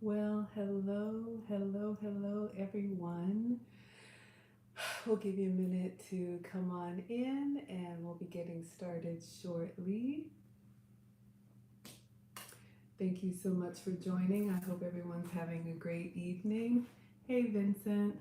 Well, hello, everyone. We'll give you a minute to come on in and we'll be getting started shortly. Thank you so much for joining. I hope everyone's having a great evening. Hey, Vincent.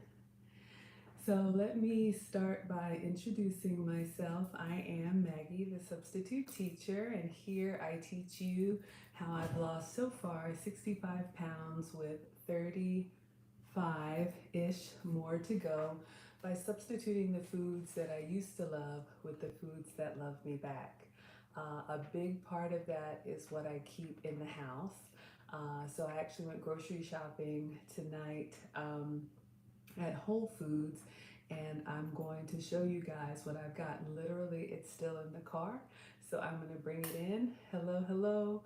So let me start by introducing myself. I am Maggie, the substitute teacher, and here I teach you how I've lost so far 65 pounds with 35-ish more to go by substituting the foods that I used to love with the foods that love me back. A big part of that is what I keep in the house. So I actually went grocery shopping tonight at Whole Foods, and I'm going to show you guys what I've gotten. Literally, it's still in the car, so I'm going to bring it in. Hello,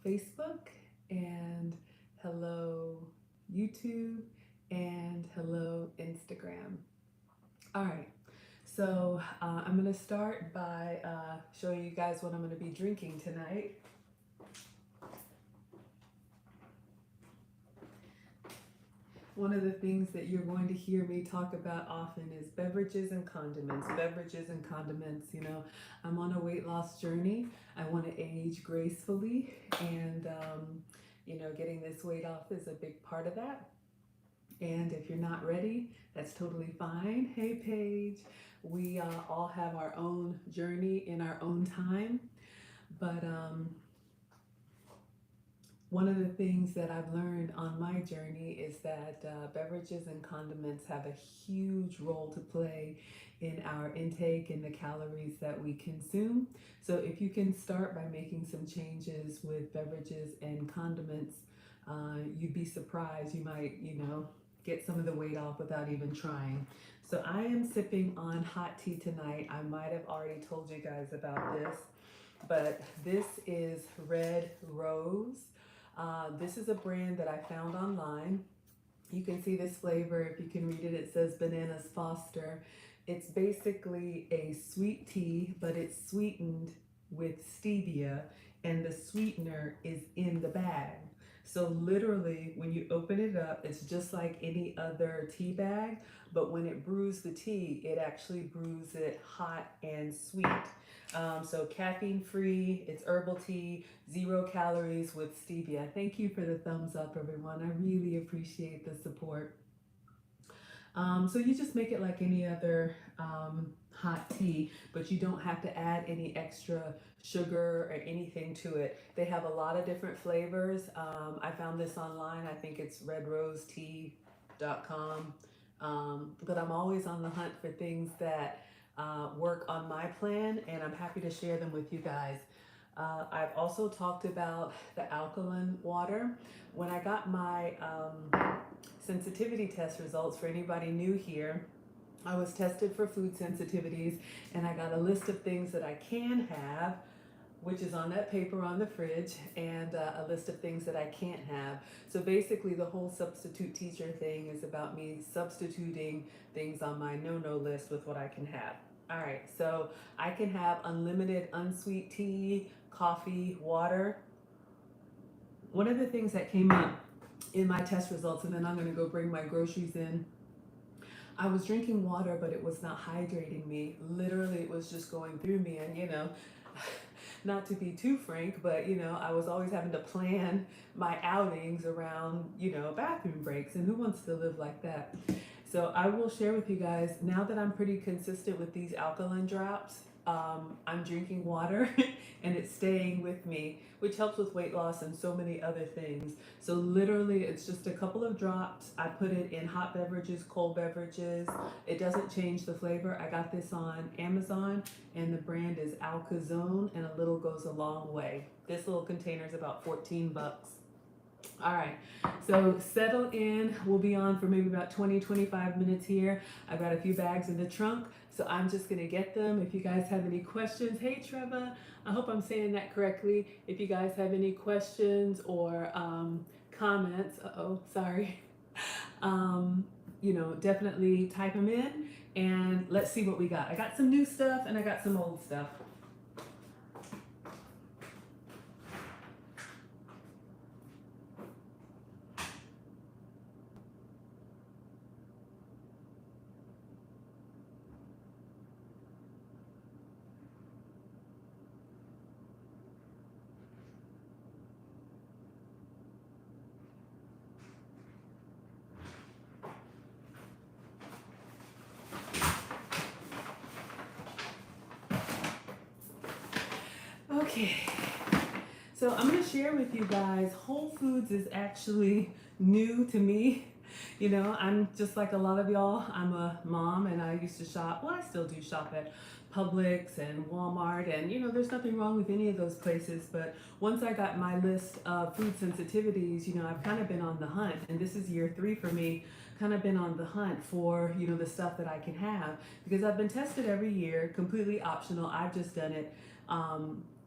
Facebook, and hello, YouTube, and hello, Instagram. All right, so I'm going to start by showing you guys what I'm going to be drinking tonight. One of the things that you're going to hear me talk about often is beverages and condiments. Beverages and condiments, you know, I'm on a weight loss journey. I want to age gracefully, and, you know, getting this weight off is a big part of that. And if you're not ready, that's totally fine. Hey, Paige. We all have our own journey in our own time. But one of the things that I've learned on my journey is that beverages and condiments have a huge role to play in our intake and the calories that we consume. So if you can start by making some changes with beverages and condiments, you'd be surprised. You might, you know, get some of the weight off without even trying. So I am sipping on hot tea tonight. I might have already told you guys about this, but this is Red Rose. This is a brand that I found online. You can see this flavor. If you can read it, it says Bananas Foster. It's basically a sweet tea, but it's sweetened with stevia, and the sweetener is in the bag. So literally, when you open it up, it's just like any other tea bag, but when it brews the tea, it actually brews it hot and sweet. So caffeine free, it's herbal tea, 0 calories with stevia. Thank you for the thumbs up, everyone. I really appreciate the support. So you just make it like any other hot tea, but you don't have to add any extra sugar or anything to it. They have a lot of different flavors. I found this online. I think it's redrosetea.com. But I'm always on the hunt for things that work on my plan, and I'm happy to share them with you guys. I've also talked about the alkaline water. When I got my sensitivity test results, for anybody new here, I was tested for food sensitivities, and I got a list of things that I can have, which is on that paper on the fridge, and a list of things that I can't have. So basically the whole substitute teacher thing is about me substituting things on my no-no list with what I can have. All right, so I can have unlimited unsweet tea, coffee, water. One of the things that came up in my test results, and then I'm gonna go bring my groceries in, I was drinking water, but it was not hydrating me. Literally, it was just going through me, and you know, not to be too frank, but you know, I was always having to plan my outings around, you know, bathroom breaks, and who wants to live like that? So I will share with you guys, now that I'm pretty consistent with these alkaline drops, I'm drinking water and it's staying with me, which helps with weight loss and so many other things. So literally it's just a couple of drops. I put it in hot beverages, cold beverages. It doesn't change the flavor. I got this on Amazon, and the brand is Alkazone, and a little goes a long way. This little container is about 14 bucks. All right, so settle in. We'll be on for maybe about 20-25 minutes here. I've got a few bags in the trunk, so I'm just gonna get them. If you guys have any questions, hey Trevor, I hope I'm saying that correctly. If you guys have any questions or comments, sorry, you know, definitely type them in, and let's see what we got. I got some new stuff and I got some old stuff. Okay, so I'm gonna share with you guys, Whole Foods is actually new to me. You know, I'm just like a lot of y'all, I'm a mom and I used to shop, well, I still do shop at Publix and Walmart, and you know, there's nothing wrong with any of those places, but once I got my list of food sensitivities, you know, I've kind of been on the hunt, and this is year 3 for me, kind of been on the hunt for, you know, the stuff that I can have, because I've been tested every year, completely optional, I've just done it.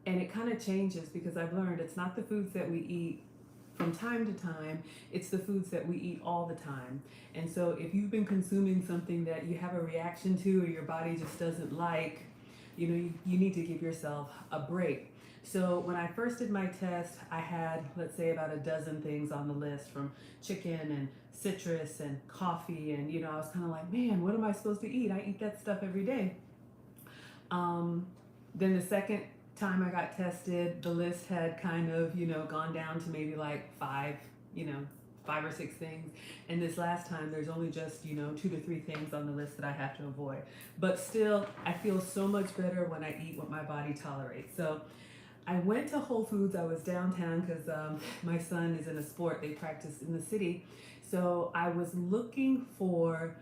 And it kind of changes because I've learned it's not the foods that we eat from time to time, it's the foods that we eat all the time. And so if you've been consuming something that you have a reaction to or your body just doesn't like, you know, you need to give yourself a break. So when I first did my test, I had, let's say, about a dozen things on the list, from chicken and citrus and coffee. And, you know, I was kind of like, man, what am I supposed to eat? I eat that stuff every day. Then the second time I got tested, the list had kind of, you know, gone down to maybe like 5, you know, 5 or 6 things. And this last time, there's only just, you know, 2 to 3 things on the list that I have to avoid. But still, I feel so much better when I eat what my body tolerates. So I went to Whole Foods. I was downtown because my son is in a sport. They practice in the city. So I was looking for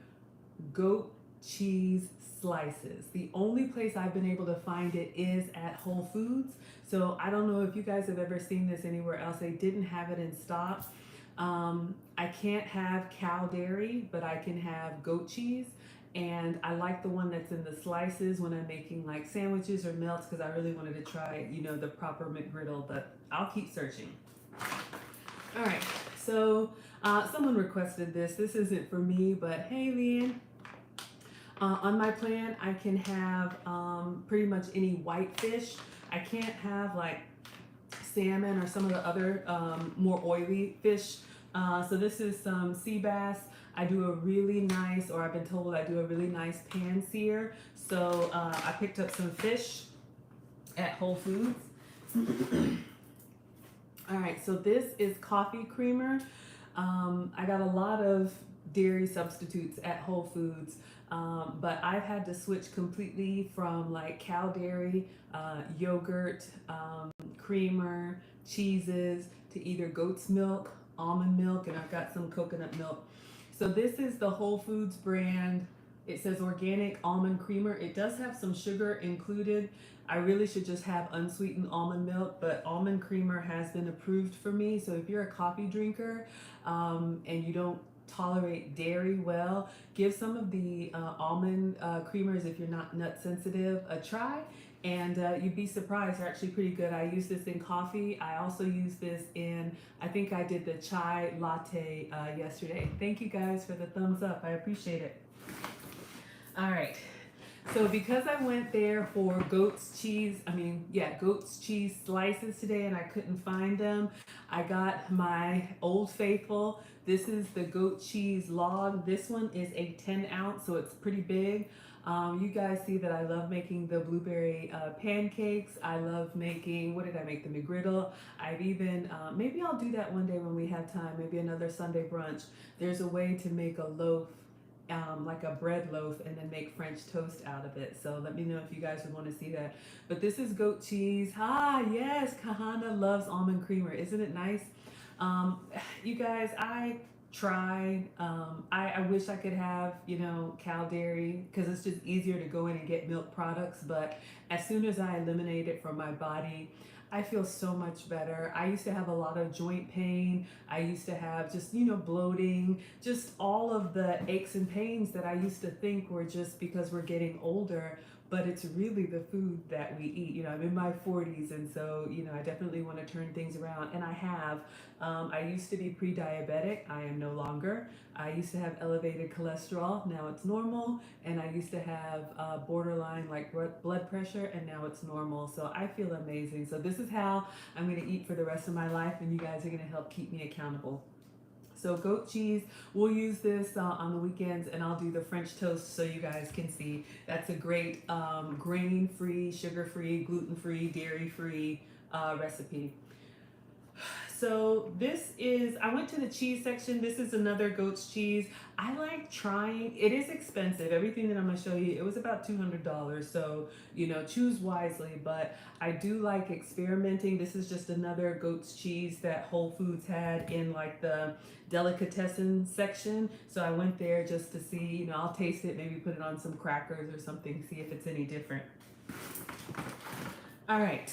goat cheese slices. The only place I've been able to find it is at Whole Foods. So I don't know if you guys have ever seen this anywhere else. They didn't have it in stock. I can't have cow dairy, but I can have goat cheese. And I like the one that's in the slices when I'm making like sandwiches or melts, because I really wanted to try, you know, the proper McGriddle, but I'll keep searching. All right, so someone requested this. This isn't for me, but hey, Leanne. On my plan, I can have pretty much any white fish. I can't have like salmon or some of the other more oily fish. So this is some sea bass. I do a really nice, or I've been told I do a really nice pan sear. So I picked up some fish at Whole Foods. All right, so this is coffee creamer. I got a lot of dairy substitutes at Whole Foods, but I've had to switch completely from like cow dairy, yogurt, creamer, cheeses, to either goat's milk, almond milk, and I've got some coconut milk. So this is the Whole Foods brand. It says organic almond creamer. It does have some sugar included. I really should just have unsweetened almond milk, but almond creamer has been approved for me. So if you're a coffee drinker and you don't tolerate dairy well, give some of the almond creamers, if you're not nut sensitive, a try, and you'd be surprised. They're actually pretty good. I use this in coffee. I also use this in, I think I did the chai latte yesterday. Thank you guys for the thumbs up. I appreciate it. All right. So because I went there for goat's cheese slices today and I couldn't find them, I got my Old Faithful. This is the goat cheese log. This one is a 10 ounce, so it's pretty big. You guys see that I love making the blueberry pancakes. I love making, what did I make? The McGriddle. I've even, maybe I'll do that one day when we have time, maybe another Sunday brunch. There's a way to make a loaf, like a bread loaf, and then make French toast out of it. So let me know if you guys would want to see that. But this is goat cheese. Ah, yes, Kahana loves almond creamer. Isn't it nice? You guys, I tried. I wish I could have, you know, cow dairy, because it's just easier to go in and get milk products. But as soon as I eliminate it from my body, I feel so much better. I used to have a lot of joint pain. I used to have just, you know, bloating, just all of the aches and pains that I used to think were just because we're getting older, but it's really the food that we eat. You know, I'm in my 40s, and so, you know, I definitely want to turn things around, and I have. I used to be pre-diabetic. I am no longer. I used to have elevated cholesterol. Now it's normal. And I used to have borderline like blood pressure, and now it's normal. So I feel amazing. So this is how I'm going to eat for the rest of my life, and you guys are going to help keep me accountable. So goat cheese, we'll use this on the weekends, and I'll do the French toast so you guys can see. That's a great grain-free, sugar-free, gluten-free, dairy-free recipe. So this is, I went to the cheese section. This is another goat's cheese. I like trying, it is expensive. Everything that I'm gonna show you, it was about $200. So, you know, choose wisely, but I do like experimenting. This is just another goat's cheese that Whole Foods had in like the delicatessen section. So I went there just to see, you know, I'll taste it, maybe put it on some crackers or something, see if it's any different. All right.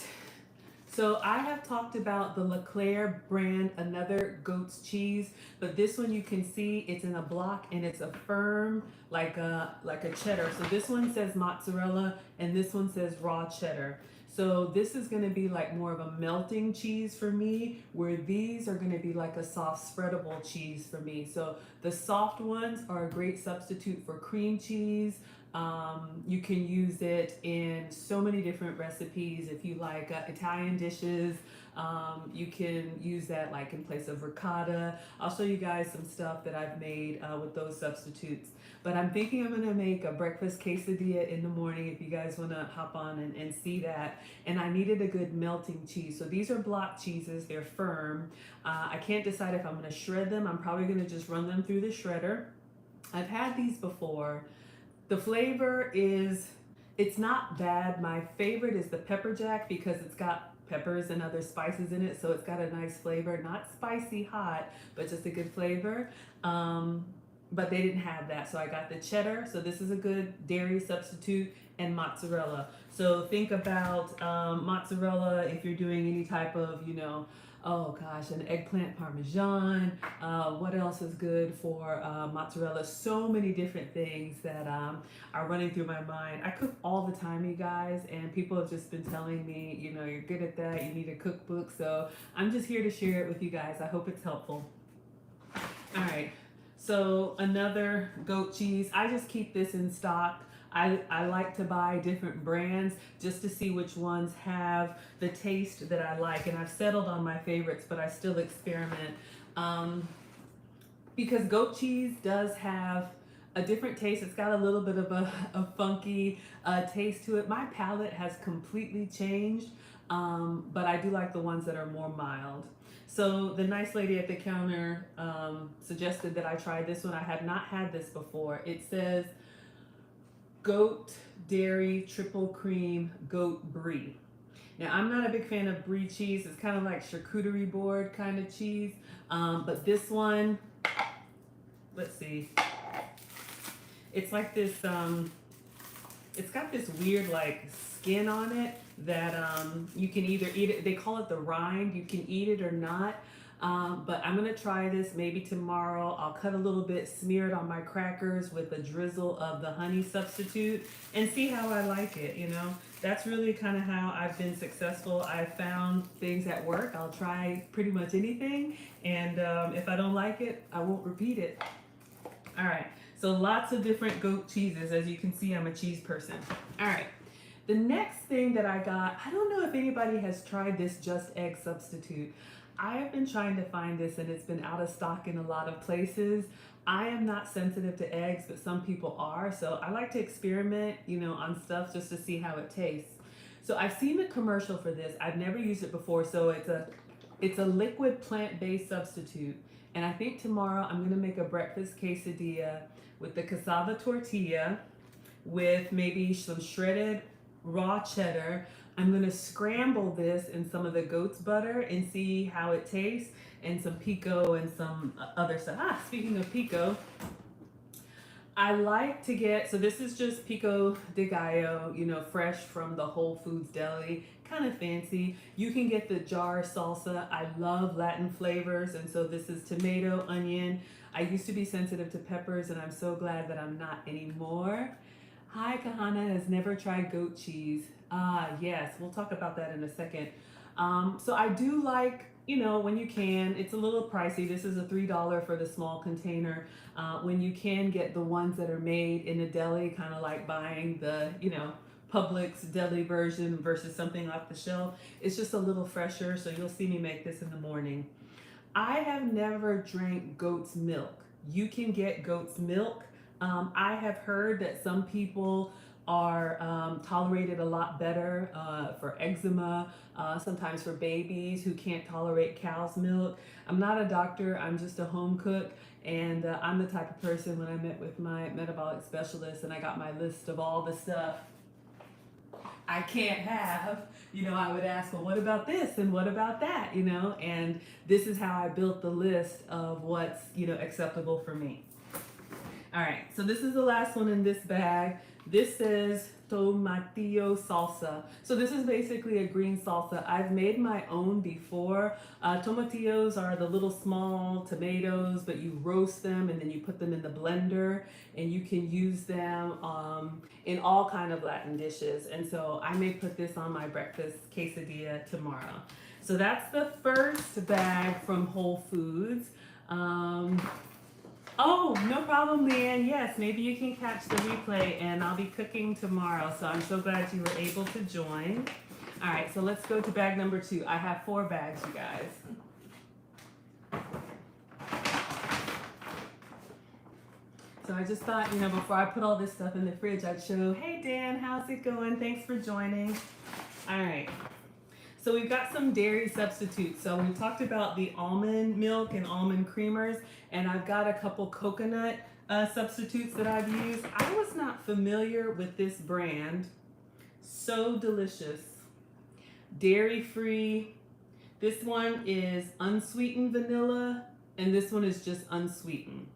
So I have talked about the Leclerc brand, another goat's cheese, but this one you can see it's in a block and it's a firm like a cheddar. So this one says mozzarella and this one says raw cheddar. So this is going to be like more of a melting cheese for me, where these are going to be like a soft spreadable cheese for me. So the soft ones are a great substitute for cream cheese. You can use it in so many different recipes. If you like Italian dishes, you can use that like in place of ricotta. I'll show you guys some stuff that I've made with those substitutes. But I'm thinking I'm gonna make a breakfast quesadilla in the morning if you guys wanna hop on and see that. And I needed a good melting cheese. So these are block cheeses, they're firm. I can't decide if I'm gonna shred them. I'm probably gonna just run them through the shredder. I've had these before. The flavor is, it's not bad. My favorite is the pepper jack because it's got peppers and other spices in it, so it's got a nice flavor. Not spicy hot, but just a good flavor. But they didn't have that, so I got the cheddar. So this is a good dairy substitute, and mozzarella. So think about mozzarella if you're doing any type of, you know, oh gosh, an eggplant parmesan. What else is good for mozzarella? So many different things that are running through my mind. I cook all the time, you guys, and people have just been telling me, you know, you're good at that, you need a cookbook. So I'm just here to share it with you guys. I hope it's helpful. All right, so another goat cheese. I just keep this in stock. I like to buy different brands just to see which ones have the taste that I like. And I've settled on my favorites, but I still experiment. Because goat cheese does have a different taste. It's got a little bit of a funky taste to it. My palate has completely changed, but I do like the ones that are more mild. So the nice lady at the counter suggested that I try this one. I have not had this before. It says goat dairy triple cream goat brie. Now I'm not a big fan of brie cheese. It's kind of like charcuterie board kind of cheese, but this one, let's see, it's like this, it's got this weird like skin on it that you can either eat it, they call it the rind, you can eat it or not. But I'm gonna try this maybe tomorrow. I'll cut a little bit, smear it on my crackers with a drizzle of the honey substitute and see how I like it, you know. That's really kind of how I've been successful. I've found things that work. I'll try pretty much anything, and if I don't like it, I won't repeat it. All right, so lots of different goat cheeses. As you can see, I'm a cheese person. All right, the next thing that I got, I don't know if anybody has tried this just egg substitute. I have been trying to find this and it's been out of stock in a lot of places. I am not sensitive to eggs, but some people are. So I like to experiment, you know, on stuff just to see how it tastes. So I've seen the commercial for this. I've never used it before. So it's a liquid plant-based substitute. And I think tomorrow I'm gonna make a breakfast quesadilla with the cassava tortilla with maybe some shredded raw cheddar. I'm gonna scramble this in some of the goat's butter and see how it tastes, and some pico and some other stuff. Speaking of pico, I like to get, so this is just Pico De Gallo, you know, fresh from the Whole Foods deli, kind of fancy. You can get the jar salsa. I love Latin flavors, and so this is tomato, onion. I used to be sensitive to peppers, and I'm so glad that I'm not anymore. Hi, Kahana has never tried goat cheese. Yes, we'll talk about that in a second. So I do like, you know, when you can, it's a little pricey. This is a $3 for the small container. When you can get the ones that are made in a deli, kind of like buying the, you know, Publix deli version versus something off the shelf, it's just a little fresher. So you'll see me make this in the morning. I have never drank goat's milk. You can get goat's milk. I have heard that some people are tolerated a lot better for eczema, sometimes for babies who can't tolerate cow's milk. I'm not a doctor, I'm just a home cook. And I'm the type of person, when I met with my metabolic specialist and I got my list of all the stuff I can't have, I would ask, well, what about this and what about that, and this is how I built the list of what's, acceptable for me. All right, so this is the last one in this bag. This says Tomatillo Salsa. So this is basically a green salsa. I've made my own before. Tomatillos are the little small tomatoes, but you roast them and then you put them in the blender, and you can use them in all kind of Latin dishes. And so I may put this on my breakfast quesadilla tomorrow. So that's the first bag from Whole Foods. Oh, no problem, Leanne. Yes, maybe you can catch the replay, and I'll be cooking tomorrow. So I'm so glad you were able to join. All right, so let's go to bag number 2. I have 4 bags, you guys. So I just thought, before I put all this stuff in the fridge, I'd show, hey, Dan, how's it going? Thanks for joining. All right. So we've got some dairy substitutes. So we talked about the almond milk and almond creamers, and I've got a couple coconut substitutes that I've used. I was not familiar with this brand. So delicious. Dairy-free. This one is unsweetened vanilla, and this one is just unsweetened.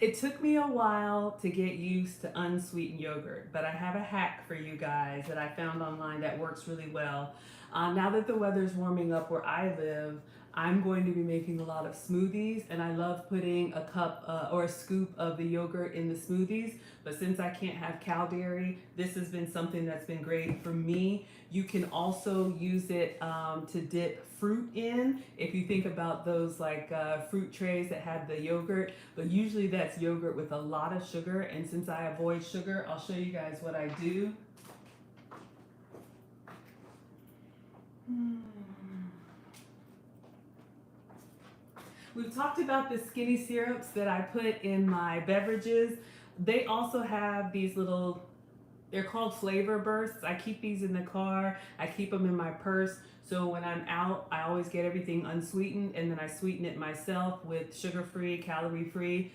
It took me a while to get used to unsweetened yogurt, but I have a hack for you guys that I found online that works really well. Now that the weather's warming up where I live, I'm going to be making a lot of smoothies, and I love putting a cup or a scoop of the yogurt in the smoothies. But since I can't have cow dairy, this has been something that's been great for me. You can also use it to dip fruit in. If you think about those fruit trays that have the yogurt, but usually that's yogurt with a lot of sugar. And since I avoid sugar, I'll show you guys what I do. We've talked about the skinny syrups that I put in my beverages. They also have these little, they're called flavor bursts. I keep these in the car. I keep them in my purse. So when I'm out, I always get everything unsweetened, and then I sweeten it myself with sugar-free, calorie-free.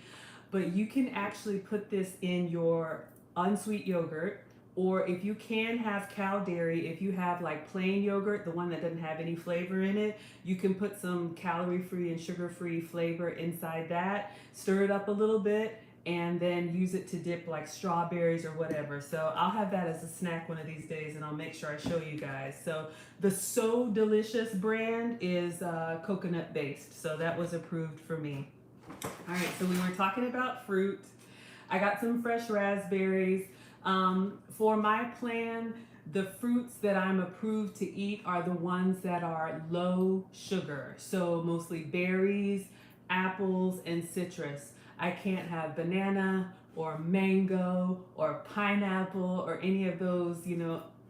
But you can actually put this in your unsweet yogurt, or if you can have cow dairy, if you have like plain yogurt, the one that doesn't have any flavor in it, you can put some calorie-free and sugar-free flavor inside that, stir it up a little bit, and then use it to dip like strawberries or whatever. So I'll have that as a snack one of these days, and I'll make sure I show you guys. So the So Delicious brand is coconut based, so that was approved for me. All right, so we were talking about fruit. I got some fresh raspberries. For my plan, the fruits that I'm approved to eat are the ones that are low sugar. So mostly berries, apples, and citrus. I can't have banana or mango or pineapple or any of those,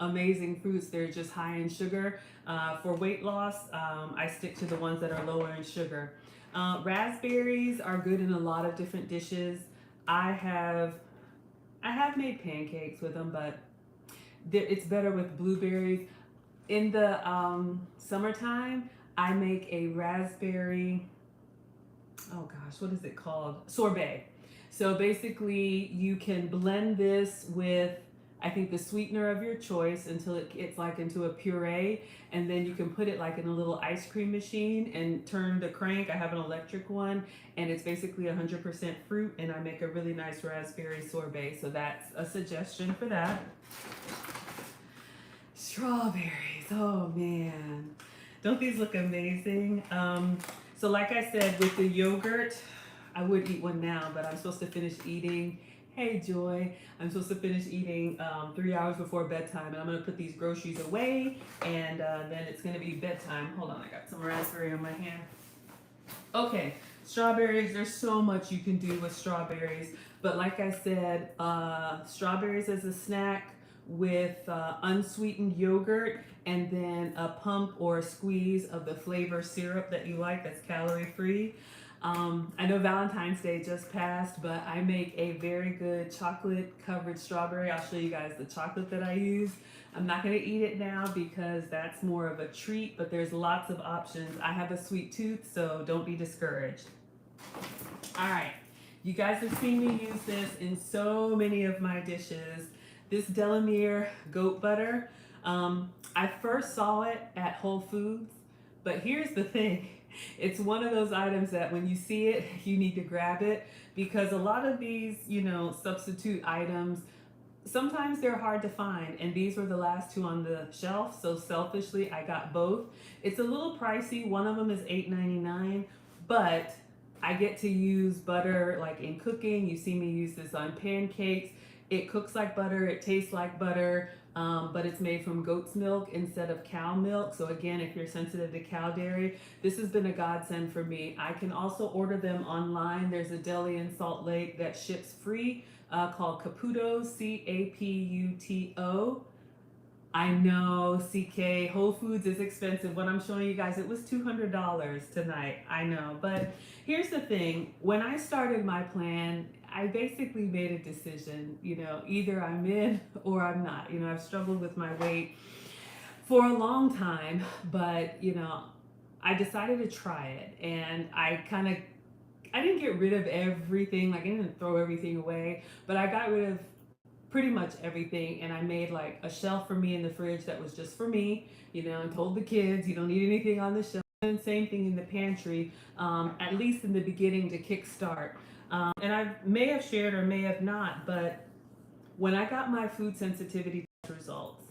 amazing fruits. They're just high in sugar. For weight loss, I stick to the ones that are lower in sugar. Raspberries are good in a lot of different dishes. I have made pancakes with them, but it's better with blueberries. In the summertime, I make a raspberry, oh gosh, what is it called? Sorbet. So basically you can blend this with, I think, the sweetener of your choice until it gets like into a puree, and then you can put it like in a little ice cream machine and turn the crank. I have an electric one, and it's basically 100% fruit, and I make a really nice raspberry sorbet. So that's a suggestion for that. Strawberries, oh man. Don't these look amazing? So like I said, with the yogurt, I would eat one now, but I'm supposed to finish eating. Hey Joy, I'm supposed to finish eating 3 hours before bedtime, and I'm gonna put these groceries away, and then it's gonna be bedtime. Hold on, I got some raspberry on my hand. Okay, strawberries, there's so much you can do with strawberries, but like I said, strawberries as a snack with unsweetened yogurt, and then a pump or a squeeze of the flavor syrup that you like that's calorie free. I know Valentine's Day just passed, but I make a very good chocolate covered strawberry. I'll show you guys the chocolate that I use. I'm not going to eat it now because that's more of a treat, but there's lots of options. I have a sweet tooth, so don't be discouraged. All right, you guys have seen me use this in so many of my dishes. This Delamere goat butter, I first saw it at Whole Foods, but here's the thing. It's one of those items that when you see it, you need to grab it because a lot of these, substitute items, sometimes they're hard to find, and these were the last two on the shelf, so selfishly I got both. It's a little pricey. One of them is $8.99, but I get to use butter like in cooking. You see me use this on pancakes. It cooks like butter, it tastes like butter, but it's made from goat's milk instead of cow milk. So again, if you're sensitive to cow dairy, this has been a godsend for me. I can also order them online. There's a deli in Salt Lake that ships free called Caputo, Caputo. I know, CK, Whole Foods is expensive. What I'm showing you guys, it was $200 tonight. I know, but here's the thing. When I started my plan, I basically made a decision, either I'm in or I'm not. I've struggled with my weight for a long time, but, I decided to try it, and I didn't get rid of everything. Like, I didn't throw everything away, but I got rid of pretty much everything, and I made like a shelf for me in the fridge that was just for me, and told the kids, you don't need anything on the shelf. And same thing in the pantry, at least in the beginning to kickstart. And I may have shared or may have not, but when I got my food sensitivity results,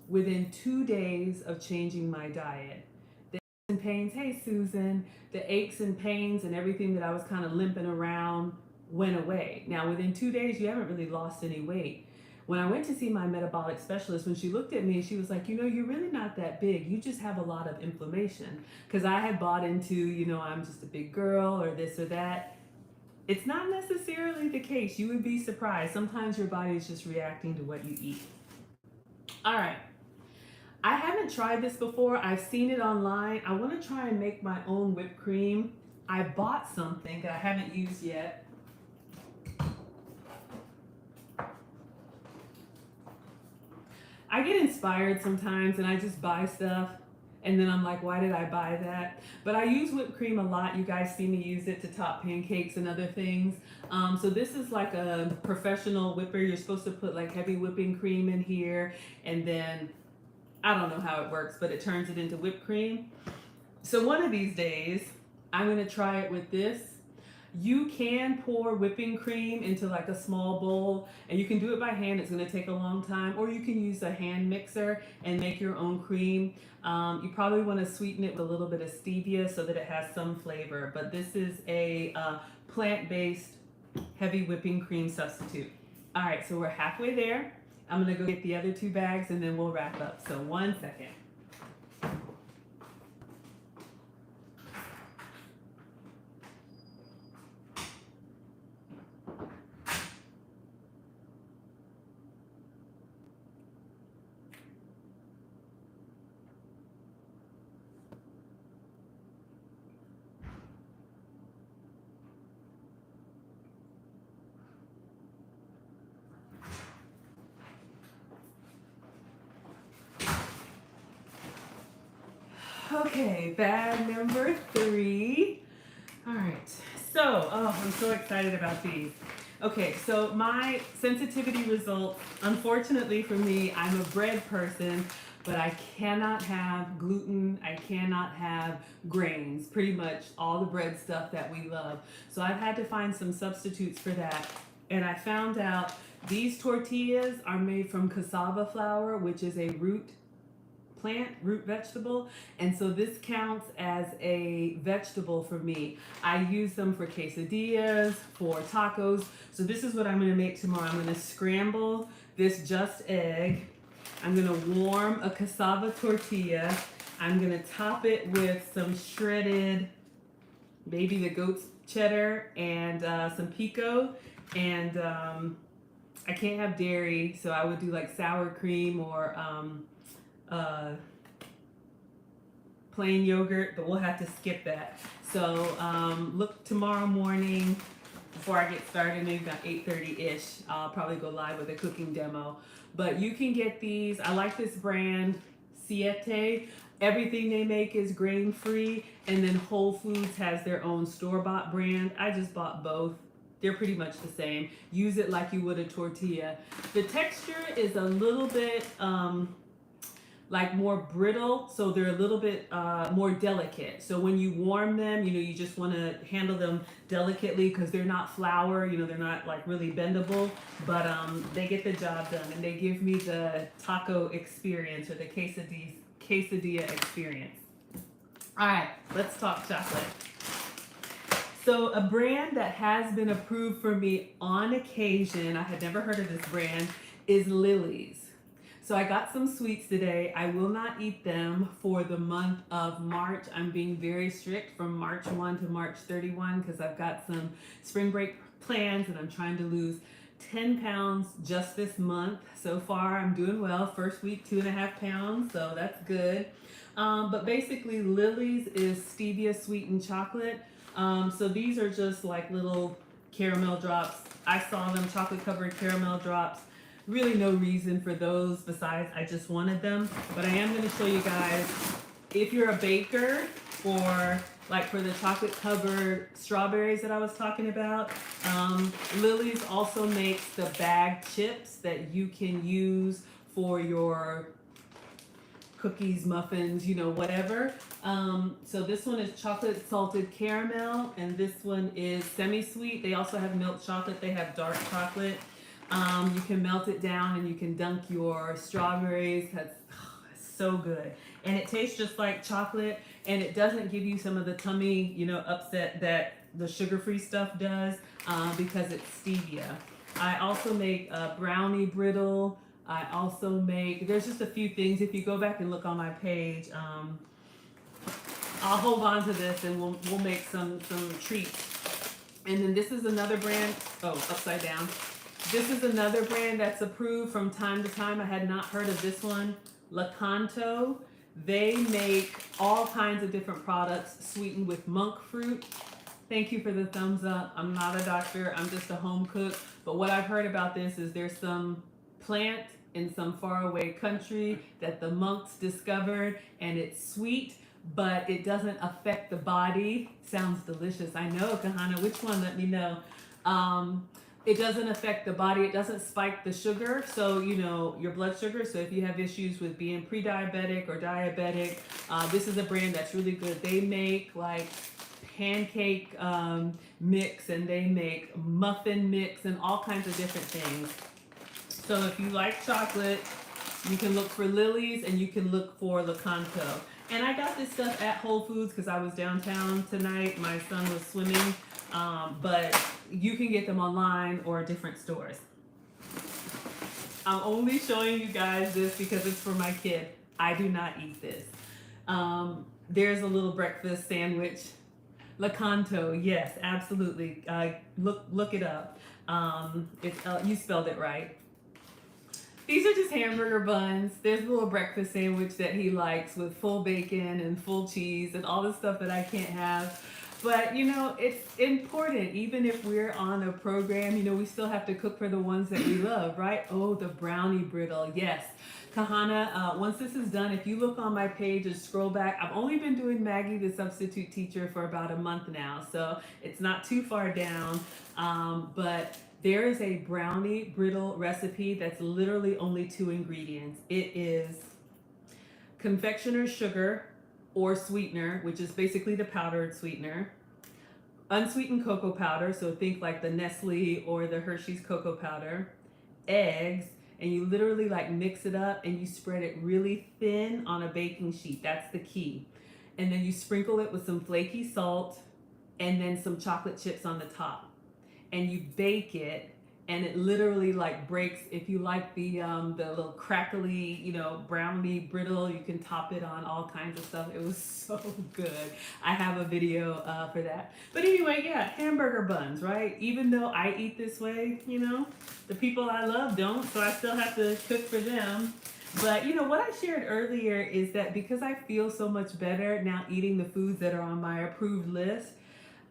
within 2 days of changing my diet, the aches and pains, hey Susan, the aches and pains and everything that I was kind of limping around went away. Now, within 2 days, you haven't really lost any weight. When I went to see my metabolic specialist, when she looked at me, she was like, you're really not that big. You just have a lot of inflammation. Because I had bought into, I'm just a big girl or this or that. It's not necessarily the case. You would be surprised. Sometimes your body is just reacting to what you eat. All right. I haven't tried this before. I've seen it online. I want to try and make my own whipped cream. I bought something that I haven't used yet. I get inspired sometimes and I just buy stuff and then I'm like, why did I buy that? But I use whipped cream a lot. You guys see me use it to top pancakes and other things. So this is like a professional whipper. You're supposed to put like heavy whipping cream in here, and then I don't know how it works, but it turns it into whipped cream. So one of these days, I'm gonna try it with this. You can pour whipping cream into like a small bowl, and you can do it by hand. It's going to take a long time, or you can use a hand mixer and make your own cream. You probably want to sweeten it with a little bit of stevia so that it has some flavor, but this is a plant-based heavy whipping cream substitute. All right, so we're halfway there. I'm going to go get the other 2 bags and then we'll wrap up. So 1 second. Okay, bag number 3. All right, so, I'm so excited about these. Okay, so my sensitivity results, unfortunately for me, I'm a bread person, but I cannot have gluten, I cannot have grains, pretty much all the bread stuff that we love. So I've had to find some substitutes for that, and I found out these tortillas are made from cassava flour, which is a root vegetable, and so this counts as a vegetable for me. I use them for quesadillas, for tacos. So this is what I'm going to make tomorrow. I'm going to scramble this just egg. I'm going to warm a cassava tortilla. I'm going to top it with some shredded, maybe the goat's cheddar, and some pico, and I can't have dairy, so I would do like sour cream or plain yogurt, but we'll have to skip that. So look tomorrow morning before I get started, maybe about 8:30-ish. I'll probably go live with a cooking demo. But you can get these. I like this brand, Siete. Everything they make is grain-free, and then Whole Foods has their own store-bought brand. I just bought both. They're pretty much the same. Use it like you would a tortilla. The texture is a little bit like more brittle, so they're a little bit more delicate. So when you warm them, you just want to handle them delicately because they're not flour, they're not like really bendable, but they get the job done, and they give me the taco experience or the quesadilla experience. All right, let's talk chocolate. So a brand that has been approved for me on occasion, I had never heard of this brand, is Lily's. So I got some sweets today. I will not eat them for the month of March. I'm being very strict from March 1 to March 31 because I've got some spring break plans and I'm trying to lose 10 pounds just this month. So far, I'm doing well. First week, 2.5 pounds, so that's good. But basically, Lily's is stevia sweetened chocolate. So these are just like little caramel drops. I saw them, chocolate covered caramel drops. Really no reason for those besides I just wanted them. But I am going to show you guys, if you're a baker, or like for the chocolate covered strawberries that I was talking about, Lily's also makes the bag chips that you can use for your cookies, muffins, whatever. So this one is chocolate salted caramel, and this one is semi-sweet. They also have milk chocolate. They have dark chocolate. You can melt it down and you can dunk your strawberries. That's so good. And it tastes just like chocolate, and it doesn't give you some of the tummy, upset that the sugar-free stuff does because it's stevia. I also make Brownie Brittle. I also make, there's just a few things. If you go back and look on my page, I'll hold on to this and we'll make some treats. And then this is another brand, upside down. This is another brand that's approved from time to time. I had not heard of this one, Canto. They make all kinds of different products sweetened with monk fruit. Thank you for the thumbs up. I'm not a doctor, I'm just a home cook. But what I've heard about this is there's some plant in some faraway country that the monks discovered, and it's sweet, but it doesn't affect the body. Sounds delicious. I know, Kahana, which one? Let me know. It doesn't affect the body. It doesn't spike the sugar, so your blood sugar. So if you have issues with being pre-diabetic or diabetic, this is a brand that's really good. They make like pancake mix, and they make muffin mix, and all kinds of different things. So if you like chocolate, you can look for Lily's and you can look for Canto. And I got this stuff at Whole Foods because I was downtown tonight. My son was swimming, but you can get them online or different stores. I'm only showing you guys this because it's for my kid. I do not eat this. There's a little breakfast sandwich. Canto, yes, absolutely. Look it up. You spelled it right. These are just hamburger buns. There's a little breakfast sandwich that he likes with full bacon and full cheese and all the stuff that I can't have. But, it's important. Even if we're on a program, we still have to cook for the ones that we love, right? Oh, the Brownie Brittle. Yes. Kahana, once this is done, if you look on my page and scroll back, I've only been doing Maggie the Substitute Teacher for about a month now, so it's not too far down. But there is a Brownie Brittle recipe that's literally only 2 ingredients. It is confectioner's sugar or sweetener, which is basically the powdered sweetener, unsweetened cocoa powder, so think like the Nestle or the Hershey's cocoa powder, eggs, and you literally like mix it up and you spread it really thin on a baking sheet. That's the key. And then you sprinkle it with some flaky salt and then some chocolate chips on the top. And you bake it, and it literally like breaks. If you like the little crackly, brownie brittle, you can top it on all kinds of stuff. It was so good. I have a video for that. But anyway, yeah, hamburger buns, right? Even though I eat this way, the people I love don't, so I still have to cook for them. But you know what I shared earlier is that because I feel so much better now eating the foods that are on my approved list,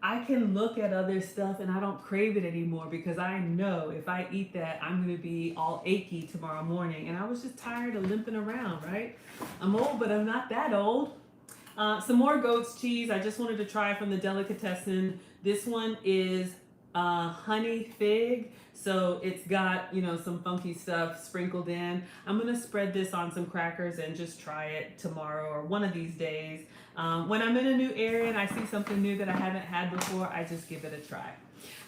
I can look at other stuff and I don't crave it anymore because I know if I eat that, I'm going to be all achy tomorrow morning. And I was just tired of limping around, right? I'm old, but I'm not that old. Some more goat's cheese. I just wanted to try from the delicatessen. This one is honey fig. So it's got, you know, some funky stuff sprinkled in. I'm going to spread this on some crackers and just try it tomorrow or one of these days. When I'm in a new area and I see something new that I haven't had before, I just give it a try.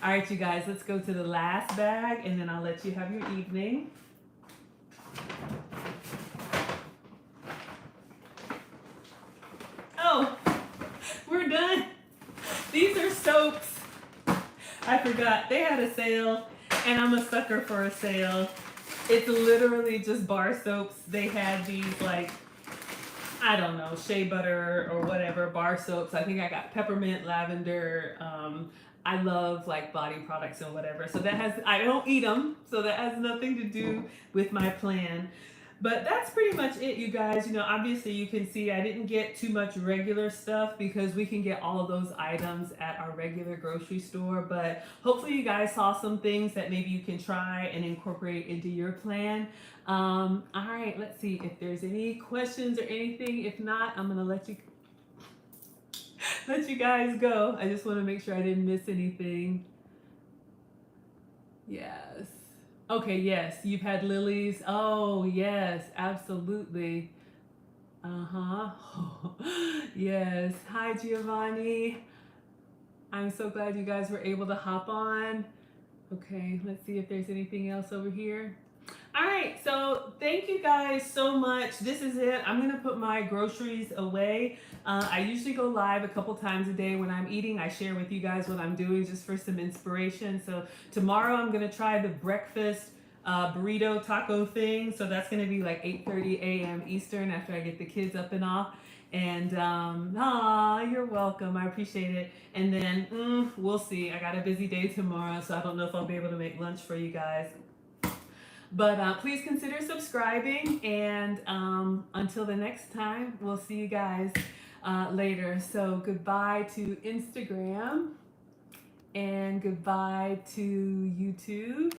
All right, you guys, let's go to the last bag and then I'll let you have your evening. Oh, we're done. These are soaps. I forgot. They had a sale, and I'm a sucker for a sale. It's literally just bar soaps. They had these, like, I don't know, shea butter or whatever, bar soaps. I think I got peppermint, lavender. I love, like, body products and whatever. So that has, I don't eat them, so that has nothing to do with my plan. But that's pretty much it, you guys. You know, obviously you can see I didn't get too much regular stuff because we can get all of those items at our regular grocery store. But hopefully you guys saw some things that maybe you can try and incorporate into your plan. All right, let's see if there's any questions or anything. If not, I'm gonna let you guys go. I just want to make sure I didn't miss anything. Yes. Okay, yes, you've had lilies. Oh, yes, absolutely. Uh-huh. Yes. Hi, Giovanni. I'm so glad you guys were able to hop on. Okay, let's see if there's anything else over here. All right, so thank you guys so much. This is it. I'm gonna put my groceries away. I usually go live a couple times a day when I'm eating. I share with you guys what I'm doing just for some inspiration. So tomorrow I'm gonna try the breakfast burrito taco thing. So that's gonna be like 8:30 a.m. Eastern after I get the kids up and off. And you're welcome. I appreciate it. And then we'll see. I got a busy day tomorrow, so I don't know if I'll be able to make lunch for you guys. But please consider subscribing. And until the next time, we'll see you guys later. So goodbye to Instagram and goodbye to YouTube.